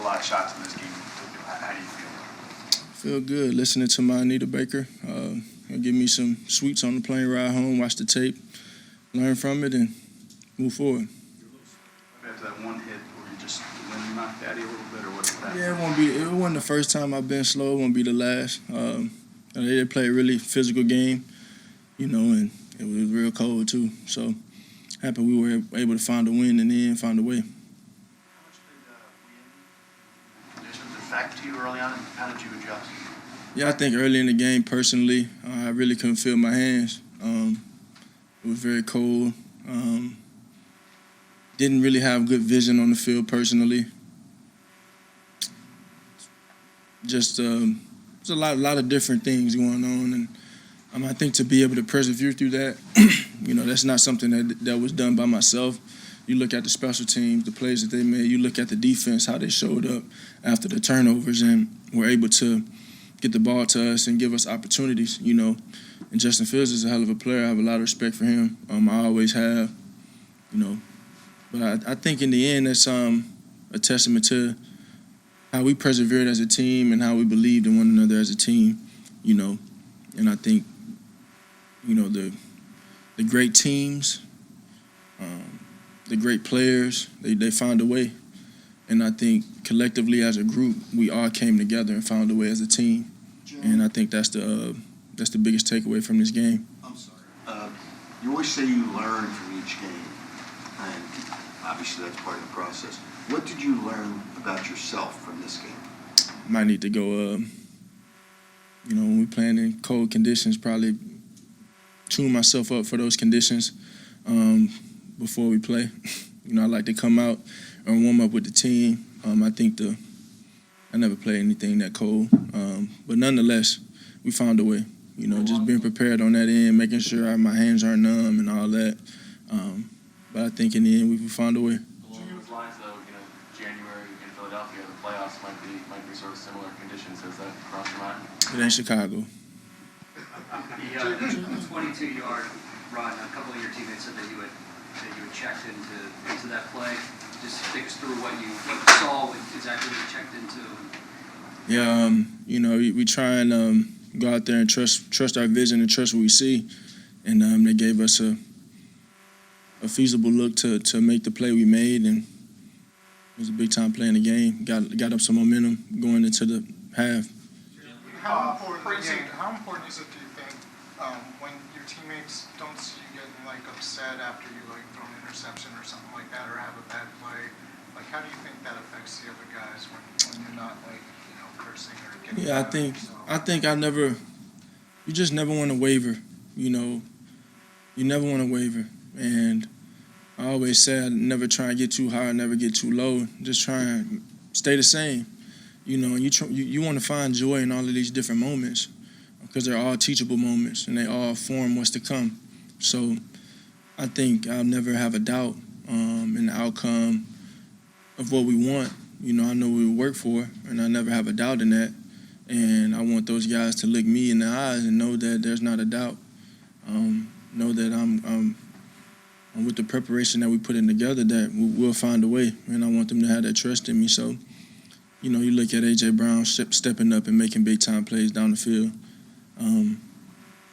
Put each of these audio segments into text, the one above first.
lot of shots in this game. How do you feel? Feel good listening to my Anita Baker. And give me some sweets on the plane ride home, watch the tape, learn from it, and move forward. After that one hit, were you just knocked Daddy a little bit, or what was that? Yeah, it wasn't the first time I've been slow. It won't be the last. They played a really physical game, and it was real cold too. So happy we were able to find a win and then find a way. How much did conditions affect you early on, and how did you adjust? Yeah, I think early in the game, personally, I really couldn't feel my hands. It was very cold. Didn't really have good vision on the field personally. Just there's a lot of different things going on, and I think to be able to persevere through that, that's not something that was done by myself. You look at the special teams, the plays that they made. You look at the defense, how they showed up after the turnovers, and were able to get the ball to us and give us opportunities. And Justin Fields is a hell of a player. I have a lot of respect for him. I always have. But I think in the end, that's a testament to how we persevered as a team and how we believed in one another as a team, And I think, the great teams, the great players, they find a way. And I think collectively as a group, we all came together and found a way as a team. And I think that's the biggest takeaway from this game. I'm sorry. You always say you learn from each game, and obviously that's part of the process. What did you learn about yourself from this game? Might need to go, when we playing in cold conditions, probably tune myself up for those conditions before we play. I like to come out and warm up with the team. I think I never played anything that cold. But nonetheless, we found a way. Just being prepared on that end, making sure my hands aren't numb and all that. But I think in the end, we found a way. Along those lines, though, January in Philadelphia, the playoffs might be sort of similar conditions. Has that crossed your mind? It ain't Chicago. The 22-yard run, a couple of your teammates said that you had checked into that play. Just take us through what you saw, exactly what you checked into. Yeah, we try and go out there and trust our vision and trust what we see. And they gave us a feasible look to make the play we made, and it was a big time play in the game. Got up some momentum going into the half. How important is it, do you think, when your teammates don't see you getting upset after you throw an interception or something like that, or have a bad play? How do you think that affects the other guys when you're not cursing or getting? Yeah, I think you just never want to waver. You never want to waver, and I always say I never try and get too high, never get too low. Just try and stay the same. And you want to find joy in all of these different moments because they're all teachable moments and they all form what's to come. So I think I'll never have a doubt in the outcome of what we want. I know what we work for, and I never have a doubt in that. And I want those guys to look me in the eyes and know that there's not a doubt. Know that I'm with the preparation that we put in together, that we'll find a way. And I want them to have that trust in me. So, you look at A.J. Brown stepping up and making big-time plays down the field.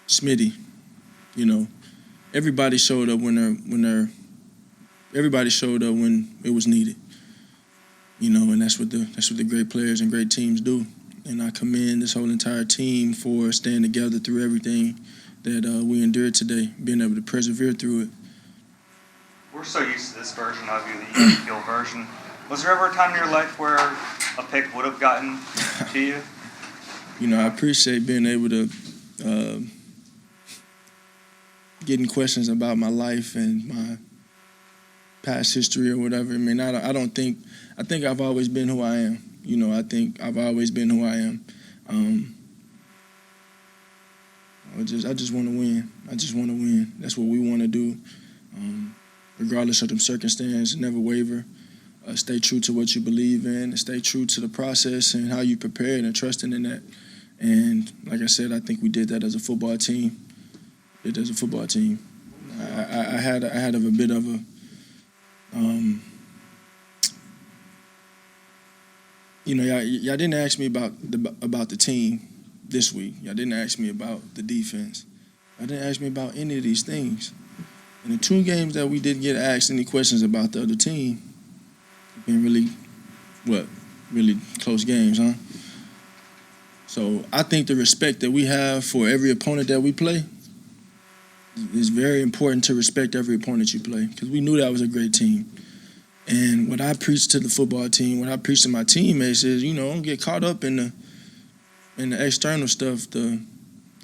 Smitty, everybody showed up everybody showed up when it was needed. And that's what the great players and great teams do. And I commend this whole entire team for staying together through everything that we endured today, being able to persevere through it. We're so used to this version of you, the even keel version. Was there ever a time in your life where a pick would have gotten to you? I appreciate being able to getting questions about my life and my past history or whatever. I think I've always been who I am. I think I've always been who I am. I just want to win. I just want to win. That's what we want to do. Regardless of the circumstance, never waver. Stay true to what you believe in, and stay true to the process and how you prepared and trusting in that. And like I said, I think we did that as a football team. I had a bit of a you know, y'all didn't ask me about the team this week. Y'all didn't ask me about the defense. Y'all didn't ask me about any of these things. In the 2 games that we didn't get asked any questions about the other team, it's been really close games, huh? So I think the respect that we have for every opponent that we play is very important, to respect every opponent you play, because we knew that was a great team. And what I preach to the football team, what I preach to my teammates is, you know, don't get caught up in the external stuff, the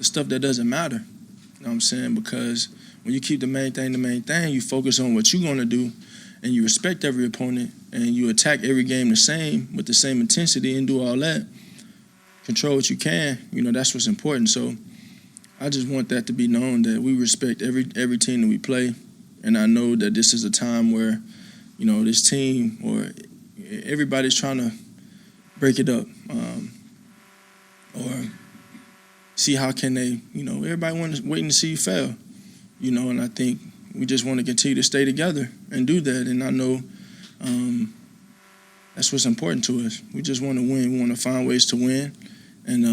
stuff that doesn't matter. You know what I'm saying? Because when you keep the main thing, you focus on what you're going to do, and you respect every opponent, and you attack every game the same, with the same intensity, and do all that. Control what you can. You know, that's what's important. So I just want that to be known, that we respect every team that we play. And I know that this is a time where, you know, this team, or everybody's trying to break it up, or see how can they, you know, everybody waiting to see you fail, you know, and I think we just want to continue to stay together and do that. And I know that's what's important to us. We just want to win. We want to find ways to win, and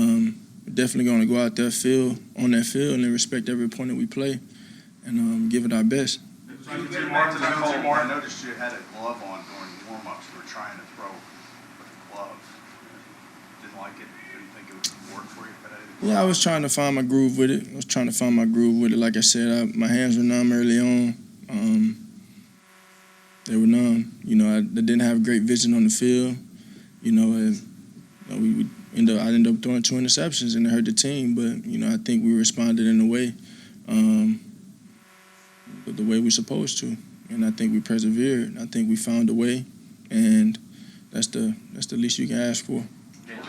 we're definitely going to go out there on that field and respect every opponent we play, and give it our best. I noticed you had a glove on during warm-ups. You were trying to throw with a glove. Didn't like it. Didn't think it would work for you. Yeah, I was trying to find my groove with it. Like I said, my hands were numb early on. They were numb. You know, I didn't have great vision on the field. You know, I ended up throwing 2 interceptions, and it hurt the team. But, you know, I think we responded in a way, the way we're supposed to. And I think we persevered. I think we found a way, and that's the least you can ask for. When it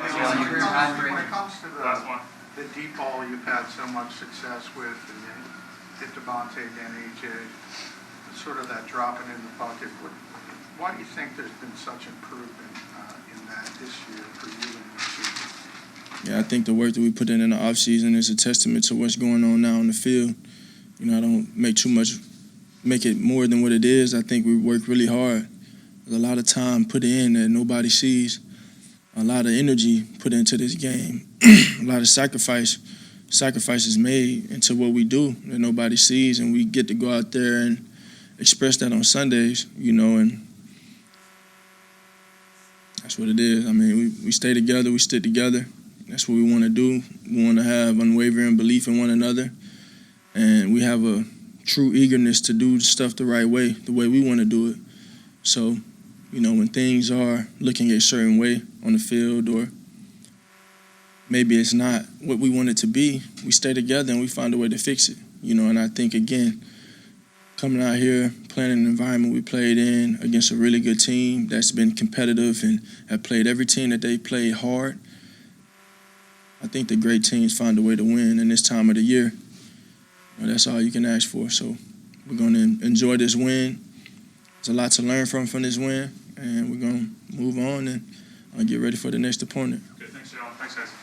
comes to the deep ball you've had so much success with, and then hit Devontae, then AJ, sort of that dropping in the bucket, why do you think there's been such improvement in that this year for you and your team? Yeah, I think the work that we put in the offseason is a testament to what's going on now on the field. You know, I don't make it more than what it is. I think we work really hard. There's a lot of time put in that nobody sees, a lot of energy put into this game, a lot of sacrifices made into what we do that nobody sees, and we get to go out there and express that on Sundays, you know, and that's what it is. I mean, we stay together, we stick together. That's what we want to do. We want to have unwavering belief in one another, and we have a true eagerness to do stuff the right way, the way we want to do it. So, you know, when things are looking a certain way on the field, or maybe it's not what we want it to be, we stay together and we find a way to fix it. You know, and I think, again, coming out here, playing in an environment we played in against a really good team that's been competitive and have played every team that they played hard, I think the great teams find a way to win in this time of the year. And that's all you can ask for. So we're going to enjoy this win. There's a lot to learn from this win, and we're going to move on and get ready for the next opponent. Good, thanks, Jalen. Thanks, guys.